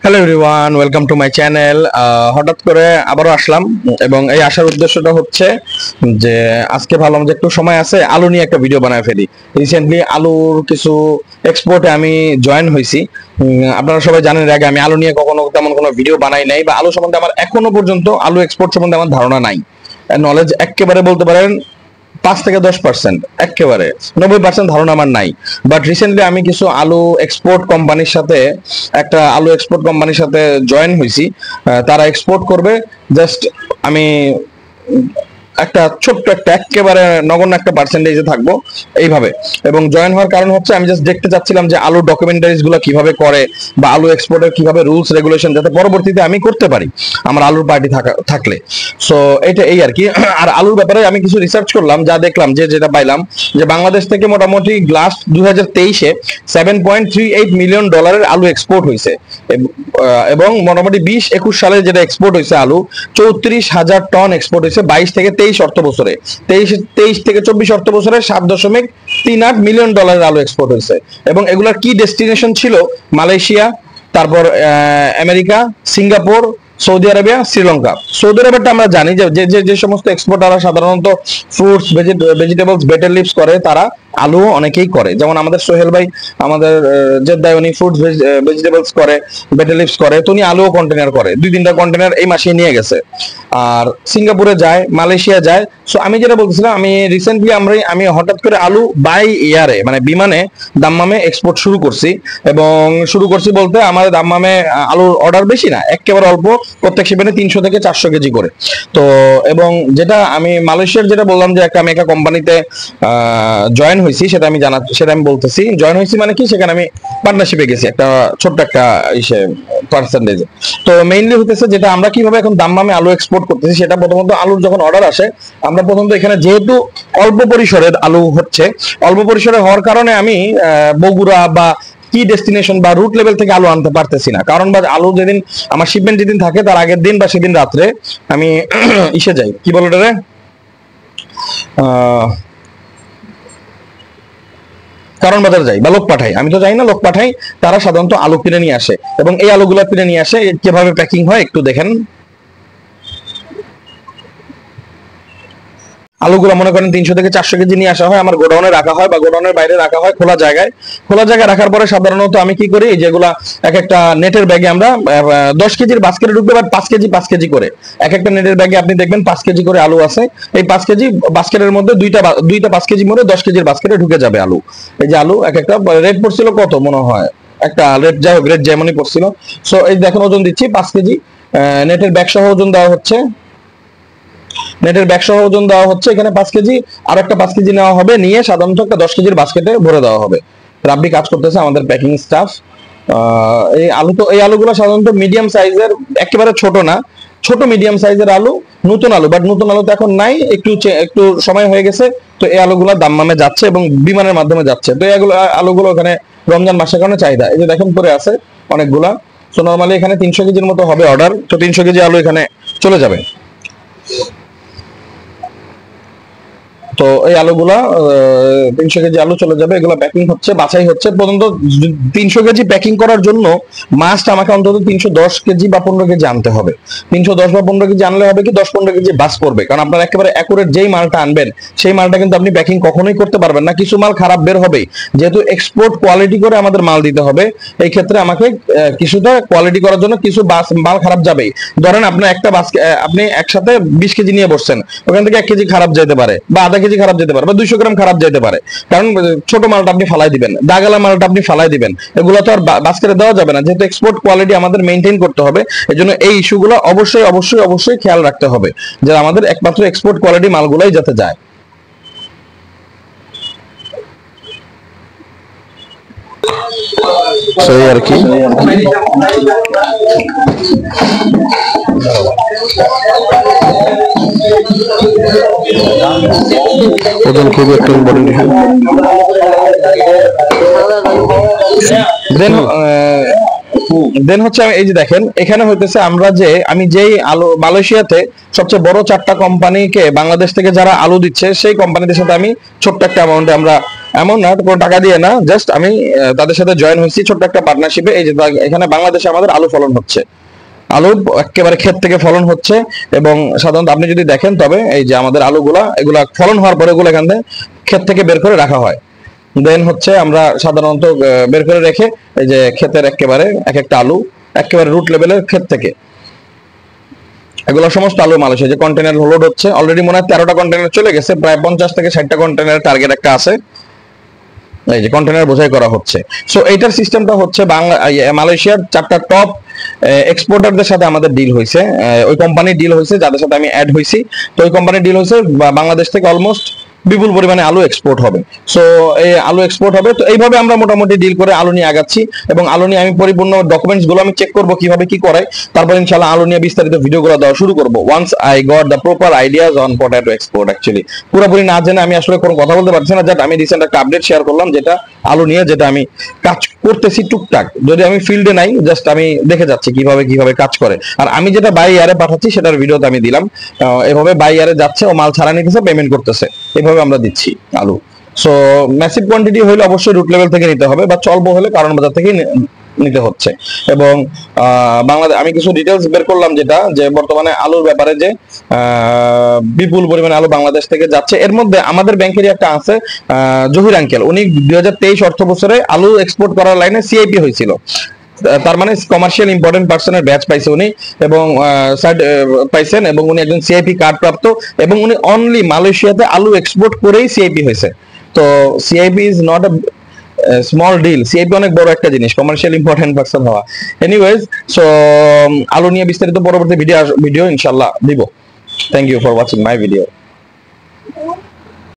Hello everyone, welcome to my channel. হঠাৎ করে আবারও আসলাম এবং এই আসার উদ্দেশ্যটা হচ্ছে যে আজকে ভাবলাম যে একটু সময় আছে, আলু নিয়ে একটা ভিডিও বানায় ফেলি। রিসেন্টলি আলুর কিছু এক্সপোর্টে আমি জয়েন হয়েছি। আপনারা সবাই জানেন, এর আগে আমি আলু নিয়ে কখনো তেমন কোনো ভিডিও বানাই নাই, বা আলু সম্বন্ধে আমার এখনো পর্যন্ত আলু এক্সপোর্ট সম্বন্ধে আমার ধারণা নাই। নলেজ একেবারে বলতে পারেন 5 থেকে 10%, একেবারে 90% ধারণা আমার নাই। বাট রিসেন্টলি আমি কিছু আলু এক্সপোর্ট কোম্পানির সাথে জয়েন হয়েছি। তারা এক্সপোর্ট করবে। জাস্ট আমি একটা ছোট্ট একটা একেবারে নগণ্য একটা পার্সেন্টেজে থাকবো এইভাবে। এবং জয়েন হওয়ার কারণ হচ্ছে আমি জাস্ট দেখতে চাচ্ছিলাম যে আলু ডকুমেন্টারিজ গুলো কিভাবে করে, বা আলু এক্সপোর্টের কিভাবে রুলস রেগুলেশন, যাতে পরবর্তীতে আমি করতে পারি আমার আলুর পার্টি থাকলে। সো এটা এই আর কি। আর আলুর ব্যাপারে আমি কিছু রিসার্চ করলাম, যা দেখলাম যেটা পাইলাম যে বাংলাদেশ থেকে মোটামুটি লাস্ট 2023-এ $7.38 মিলিয়ন আলু এক্সপোর্ট হয়েছে। এবং মোটামুটি 20-21 সালে যেটা এক্সপোর্ট হয়েছে আলু 34,000 টন এক্সপোর্ট হয়েছে 22-23 অর্থ বছরে। 23-24 অর্থ বছরে $7.38 মিলিয়ন আলু এক্সপোর্ট হয়েছে। এবং এগুলার কি ডেস্টিনেশন ছিল? মালয়েশিয়া, তারপর America, Singapore, Saudi Arabia, Sri Lanka. Saudi আরবিয়াটা আমরা জানি যে সমস্ত এক্সপোর্টাররা সাধারণত ফ্রুটস, ভেজিটেবলস, বেটার লিভস করে, তারা আলু অনেকেই করে। যেমন আমাদের সোহেল ভাই, আমাদের জেদ্দায়, উনি ফ্রুটস ভেজিটেবলস করে, বেটার লিভস করে, তো উনি আলুও কন্টেনার করে। 2-3টা কন্টেনার এই মাসে নিয়ে গেছে। আর সিঙ্গাপুরে যায়, মালয়েশিয়া যায়। সো আমি যেটা বলতেছিলাম, আমি রিসেন্টলি আমি হঠাৎ করে আলু বাই এয়ারে, মানে বিমানে দাম্মামে এক্সপোর্ট শুরু করছি। এবং শুরু করছি বলতে আমাদের দাম্মামে আলুর অর্ডার বেশি না, একেবারে অল্প, প্রত্যেক শিপমেন্টে 300 থেকে 400 কেজি করে। তো এবং যেটা আমি মালয়েশিয়ার যেটা বললাম যে আমি একটা কোম্পানিতে জয়েন হয়েছি, সেটা আমি বলতেছি। জয়েন হয়েছি মানে কি, সেখানে আমি পার্টনারশিপে গেছি একটা ছোট্ট একটা পার্সেন্টেজে। তো মেইনলি হতেছে যেটা আমরা কিভাবে এখন দাম্মামে আলু এক্সপোর্ট করতেছি, সেটা প্রথমত আলুর যখন অর্ডার আসে, আমরা প্রথমত এখানে যেহেতু অল্প পরিসরের আলু হচ্ছে, অল্প পরিসরে হওয়ার কারণে আমি বগুড়া বা কি ডেস্টিনেশন বা রুট লেভেল থেকে আলু আনতে পারতেছি না। কারণ বা আলু যেদিন আমার শিপমেন্ট যেদিন থাকে, তার আগের দিন বা সেদিন রাত্রে আমি ইসে যাই, কি বলে ওটারে, কারণ বাজার যাই বা লোক পাঠাই। আমি তো যাই না, লোক পাঠাই, তারা সাধারণত আলু কিনে নিয়ে আসে। এবং এই আলুগুলা কিনে নিয়ে আসে, কিভাবে প্যাকিং হয় একটু দেখেন। আলুগুলো মনে করেন 300 থেকে 400 কেজি নিয়ে আসা হয়, আমার গোডাউনে রাখা হয় বা গোডাউনের বাইরে রাখা হয়, খোলা জায়গায় রাখার পরে সাধারণত আমি কি করি, যেগুলা এক একটা নেটের ব্যাগে আমরা 10 কেজির বাস্কেটে ঢুকবে, বা 5 কেজি করে এক একটা নেটের ব্যাগে আপনি দেখবেন 5 কেজি করে আলু আছে। এই 5 কেজি বাস্কেটের মধ্যে দুইটা 5 কেজি মধ্যে 10 কেজির বাস্কেটে ঢুকে যাবে আলু। এই যে আলু এক একটা রেট পড়ছিল কত মনে হয়, একটা রেট, যাই হোক, রেট যেমনই পড়ছিল। সো এই দেখেন ওজন দিচ্ছি 5 কেজি, নেটের ব্যাগ সহ ওজন দেওয়া হচ্ছে। এখানে 5 কেজি, আর একটা 5 কেজি নেওয়া হবে, নিয়ে সাধারণত একটা 10 কেজির বাস্কেটে ভরে দেওয়া হবে। রাব্বি কাজ করতেছে, আমাদের প্যাকিং স্টাফ। এই আলুগুলো সাধারণত মিডিয়াম সাইজের, একেবারে ছোট না, ছোট মিডিয়াম সাইজের আলু, নতুন আলু। বাট নতুন আলু তো এখন নাই, একটু সময় হয়ে গেছে। তো এই আলুগুলো দাম্মামে যাচ্ছে এবং বিমানের মাধ্যমে যাচ্ছে। তো এই আলুগুলো ওখানে রমজান মাসের কারণে চাহিদা, এই যে দেখেন পরে আছে অনেকগুলা। তো নর্মালি এখানে 300 কেজির মতো হবে অর্ডার। তো 300 কেজি আলু এখানে চলে যাবে। তো এই আলুগুলা 300 কেজি আলু চলে যাবে। এগুলো প্যাকিং হচ্ছে, বাছাই হচ্ছে। পর্যন্ত 300 কেজি প্যাকিং করার জন্য মাস্ট আমাকে অন্তত 310 কেজি বা 15 কেজি আনতে হবে। 310 বা 15 কেজি আনলে হবে কি, 10-15 কেজি বাস পড়বে। কারণ আপনার একেবারে অ্যাকুরেট যেই মালটা আনবেন, সেই মালটা কিন্তু আপনি প্যাকিং কখনোই করতে পারবেন না। কিছু মাল খারাপ বের হবে, যেহেতু এক্সপোর্ট কোয়ালিটি করে আমাদের মাল দিতে হবে। এই ক্ষেত্রে আমাকে কিছুটা কোয়ালিটি করার জন্য কিছু মাল খারাপ যাবেই। ধরেন আপনার একটা আপনি একসাথে 20 কেজি নিয়ে বসছেন, ওখান থেকে 1 কেজি খারাপ যেতে পারে, বা আধা কেজি খারাপ যেতে পারে, বা 200 গ্রাম খারাপ যেতে পারে। কারণ ছোট মালটা আপনি ফালাই দিবেন, দাগালা মালটা আপনি ফালাই দিবেন, এগুলো তো আর বাস্কেটে দেওয়া যাবে না। যেহেতু এক্সপোর্ট কোয়ালিটি আমাদের মেইনটেইন করতে হবে, এজন্য এই ইস্যুগুলো অবশ্যই খেয়াল রাখতে হবে, যে আমাদের একমাত্র এক্সপোর্ট কোয়ালিটি মালগুলাই যাতে যায়। সেই আর কি। ওজন খুব একটা ইম্পর্টেন্ট ইস্যু। দেন হচ্ছে এই যে দেখেন, এখানে হইতেছে আমি যেই আলু মালয়েশিয়াতে সবচেয়ে বড় 4টা কোম্পানিকে বাংলাদেশ থেকে যারা আলু দিচ্ছে, সেই কোম্পানিদের সাথে আমি ছোট্ট একটা অ্যামাউন্টে আমরা এমন না, কোনো টাকা দিয়ে না, জাস্ট আমি তাদের সাথে জয়েন হয়েছি ছোট্ট একটা পার্টনারশিপে। এই যে এখানে বাংলাদেশে আমাদের আলু ফলন হচ্ছে, আলু একেবারে ক্ষেত থেকে ফলন হচ্ছে। এবং সাধারণত আপনি যদি দেখেন, তবে এই যে আমাদের আলুগুলা, এগুলা ফলন হওয়ার পরে এগুলো এখান থেকে ক্ষেত থেকে বের করে রাখা হয়। দেন হচ্ছে আমরা সাধারণত বের করে রেখে এই যে ক্ষেতের একেবারে এক একটা আলু একেবারে রুট লেভেলের ক্ষেত থেকে এগুলো সমস্ত আলু মালয়েশিয়া যে কন্টেনার লোড হচ্ছে, অলরেডি মনে হয় 13টা কন্টেনার চলে গেছে, প্রায় 50 থেকে 60টা কন্টেনারের টার্গেট একটা আছে, এই যে কন্টেনার বোঝাই করা হচ্ছে। সো এইটার সিস্টেমটা হচ্ছে মালয়েশিয়ার 4টা টপ এক্সপোর্টারদের সাথে আমাদের ডিল হয়েছে, ওই কোম্পানির ডিল হয়েছে যাদের সাথে আমি অ্যাড হয়েছি। তো ওই কোম্পানির ডিল হয়েছে বাংলাদেশ থেকে অলমোস্ট বিপুল পরিমাণে আলু এক্সপোর্ট হবে। সো এই আলু এক্সপোর্ট হবে, তো এইভাবে আমরা মোটামুটি ডিল করে আলু নিয়ে আগাচ্ছি। এবং আলু নিয়ে আমি পরিপূর্ণ ডকুমেন্টস গুলো আমি চেক করবো কিভাবে কি করে, তারপর ইনশাআল্লাহ আলু নিয়ে বিস্তারিত ভিডিওগুলো দেওয়া শুরু করবো once I got the proper ideas on potato export. Actually পুরোপুরি না জেনে আমি আসলে কোনো কথা বলতে পারছি না, জাস্ট আমি রিসেন্ট একটা আপডেট শেয়ার করলাম যেটা আলু নিয়ে, যেটা আমি কাজ করতেছি টুকটাক, যদি আমি ফিল্ডে নাই, জাস্ট আমি দেখে যাচ্ছি কিভাবে কিভাবে কাজ করে। আর আমি যেটা বাই ইয়ারে পাঠাচ্ছি সেটার ভিডিওতে আমি দিলাম, এভাবে বাই ইয়ারে যাচ্ছে, ও মাল ছাড়া নিতেছে, পেমেন্ট করতেছে, এভাবে আমরা দিচ্ছি আলু। সো ম্যাসিভ কোয়ান্টিটি হলে অবশ্যই রুট লেভেল থেকে নিতে হবে, বা অল্প হলে কারণ বাজার থেকে নিতে হচ্ছে। এবং বাংলাদেশ আমি কিছু ডিটেলস বের করলাম, যেটা যে বর্তমানে আলুর ব্যাপারে যে বিপুল পরিমাণে আলু বাংলাদেশ থেকে যাচ্ছে। এর মধ্যে আমাদের ব্যাংকেরই একটা আছে জহির আঙ্কেল, উনি 2023 অর্থ বছরে আলু এক্সপোর্ট করার লাইনে সিআইপি হয়েছিল, তার মানে কমার্শিয়াল ইম্পর্টেন্ট পার্সনের ব্যাচ পাইছে উনি, এবং পাইছেন, এবং উনি একজন সিআইপি কার্ড প্রাপ্ত, এবং উনি অনলি মালয়েশিয়াতে আলু এক্সপোর্ট করেই সিআইপি হয়েছে। তো CIP is not a small deal, CIP অনেক বড় একটা জিনিস, কমার্শিয়াল ইম্পর্টেন্ট পার্সন হওয়া। এনিওয়েজ, সো আলু নিয়ে বিস্তারিত পরবর্তী ভিডিও ইনশাআল্লাহ দিব। Thank you for watching my video.